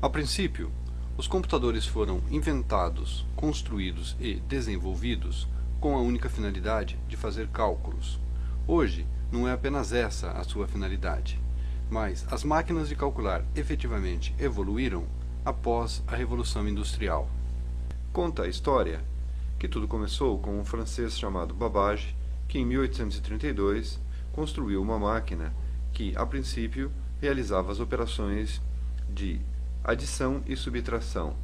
A princípio, os computadores foram inventados, construídos e desenvolvidos com a única finalidade de fazer cálculos. Hoje, não é apenas essa a sua finalidade, mas as máquinas de calcular efetivamente evoluíram após a Revolução Industrial. Conta a história que tudo começou com um francês chamado Babbage, que em 1832 construiu uma máquina que, a princípio, realizava as operações de adição e subtração.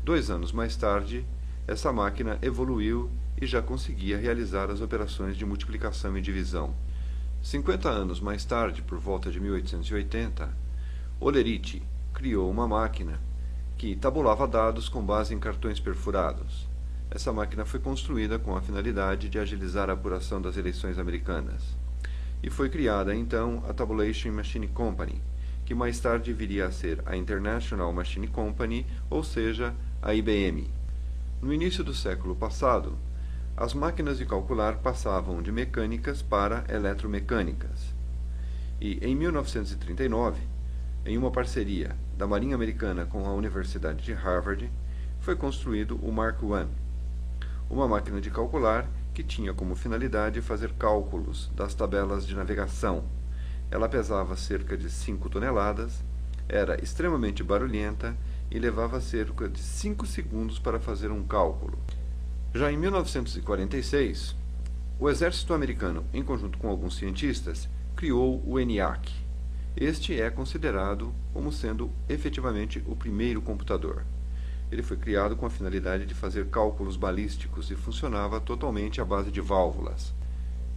2 anos mais tarde, essa máquina evoluiu e já conseguia realizar as operações de multiplicação e divisão. 50 anos mais tarde, por volta de 1880, Olerite criou uma máquina que tabulava dados com base em cartões perfurados. Essa máquina foi construída com a finalidade de agilizar a apuração das eleições americanas. E foi criada então a Tabulation Machine Company, que mais tarde viria a ser a International Machine Company, ou seja, a IBM. No início do século passado, as máquinas de calcular passavam de mecânicas para eletromecânicas. E em 1939, em uma parceria da Marinha Americana com a Universidade de Harvard, foi construído o Mark I, uma máquina de calcular que tinha como finalidade fazer cálculos das tabelas de navegação. Ela pesava cerca de 5 toneladas, era extremamente barulhenta e levava cerca de 5 segundos para fazer um cálculo. Já em 1946, o exército americano, em conjunto com alguns cientistas, criou o ENIAC. Este é considerado como sendo efetivamente o primeiro computador. Ele foi criado com a finalidade de fazer cálculos balísticos e funcionava totalmente à base de válvulas.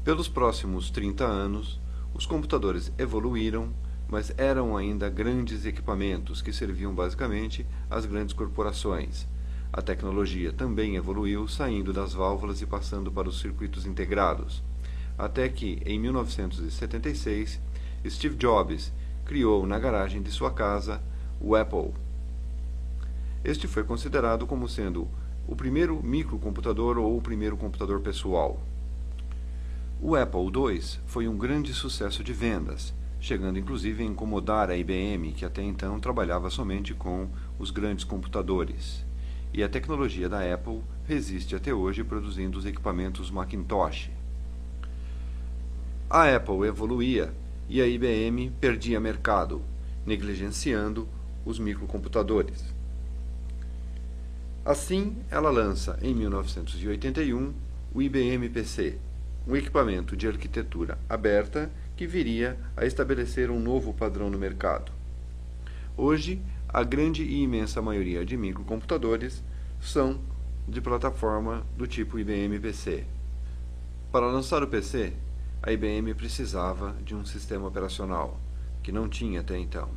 Pelos próximos 30 anos, os computadores evoluíram, mas eram ainda grandes equipamentos que serviam basicamente às grandes corporações. A tecnologia também evoluiu, saindo das válvulas e passando para os circuitos integrados, até que, em 1976, Steve Jobs criou na garagem de sua casa o Apple. Este foi considerado como sendo o primeiro microcomputador ou o primeiro computador pessoal. O Apple II foi um grande sucesso de vendas, chegando inclusive a incomodar a IBM, que até então trabalhava somente com os grandes computadores. E a tecnologia da Apple resiste até hoje produzindo os equipamentos Macintosh. A Apple evoluía e a IBM perdia mercado, negligenciando os microcomputadores. Assim, ela lança em 1981 o IBM PC, um equipamento de arquitetura aberta que viria a estabelecer um novo padrão no mercado. Hoje, a grande e imensa maioria de microcomputadores são de plataforma do tipo IBM PC. Para lançar o PC, a IBM precisava de um sistema operacional, que não tinha até então.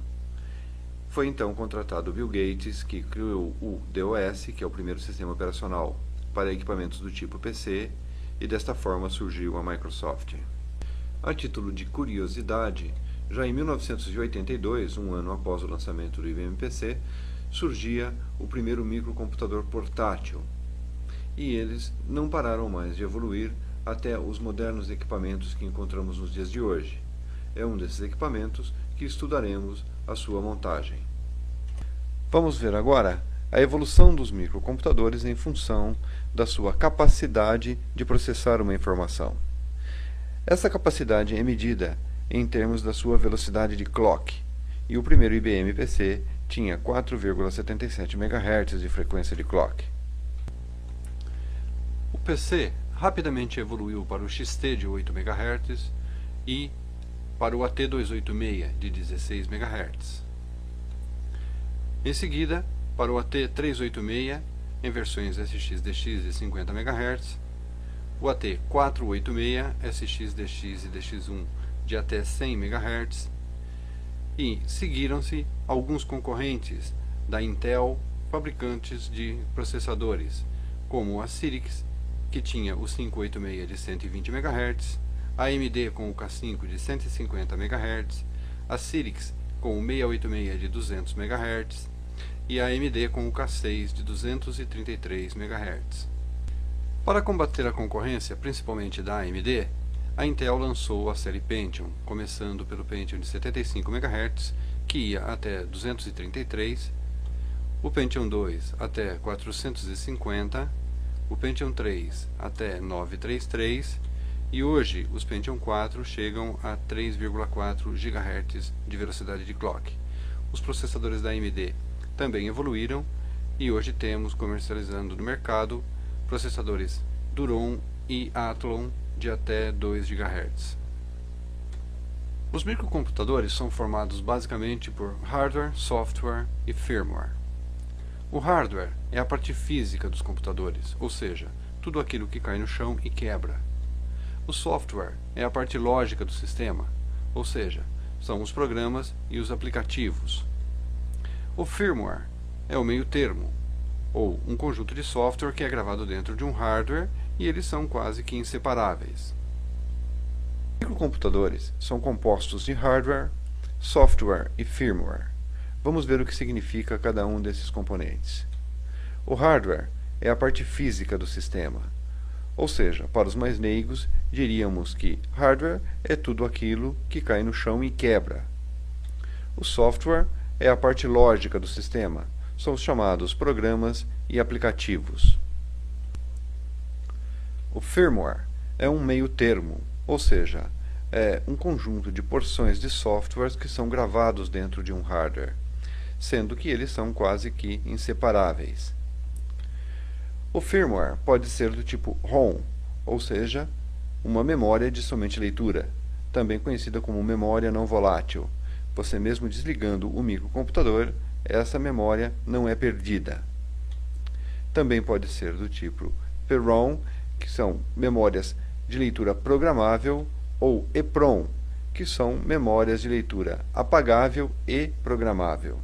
Foi então contratado Bill Gates, que criou o DOS, que é o primeiro sistema operacional para equipamentos do tipo PC, e desta forma surgiu a Microsoft. A título de curiosidade, já em 1982, um ano após o lançamento do IBM PC, surgia o primeiro microcomputador portátil, e eles não pararam mais de evoluir até os modernos equipamentos que encontramos nos dias de hoje. É um desses equipamentos que estudaremos a sua montagem. Vamos ver agora a evolução dos microcomputadores em função da sua capacidade de processar uma informação. Essa capacidade é medida em termos da sua velocidade de clock, e o primeiro IBM PC tinha 4,77 MHz de frequência de clock. O PC rapidamente evoluiu para o XT de 8 MHz e para o AT286 de 16 MHz. Em seguida, para o AT386 em versões SX-DX de 50 MHz, o AT486 SX-DX e DX1 de até 100 MHz, e seguiram-se alguns concorrentes da Intel, fabricantes de processadores, como a Cyrix, que tinha o 586 de 120 MHz, a AMD com o K5 de 150 MHz, a Cyrix com o 686 de 200 MHz e a AMD com o K6 de 233 MHz. Para combater a concorrência, principalmente da AMD, a Intel lançou a série Pentium, começando pelo Pentium de 75 MHz, que ia até 233, o Pentium 2 até 450, o Pentium 3 até 933 e hoje os Pentium 4 chegam a 3,4 GHz de velocidade de clock. Os processadores da AMD também evoluíram e hoje temos comercializando no mercado processadores Duron e Athlon de até 2 GHz. Os microcomputadores são formados basicamente por hardware, software e firmware. O hardware é a parte física dos computadores, ou seja, tudo aquilo que cai no chão e quebra. O software é a parte lógica do sistema, ou seja, são os programas e os aplicativos. O firmware é o meio termo, ou um conjunto de software que é gravado dentro de um hardware e eles são quase que inseparáveis. Microcomputadores são compostos de hardware, software e firmware. Vamos ver o que significa cada um desses componentes. O hardware é a parte física do sistema, ou seja, para os mais leigos, diríamos que hardware é tudo aquilo que cai no chão e quebra. O software é a parte lógica do sistema, são os chamados programas e aplicativos. O firmware é um meio termo, ou seja, é um conjunto de porções de softwares que são gravados dentro de um hardware, sendo que eles são quase que inseparáveis. O firmware pode ser do tipo ROM, ou seja, uma memória de somente leitura, também conhecida como memória não volátil. Você mesmo desligando o microcomputador, essa memória não é perdida. Também pode ser do tipo PROM, que são memórias de leitura programável, ou EPROM, que são memórias de leitura apagável e programável.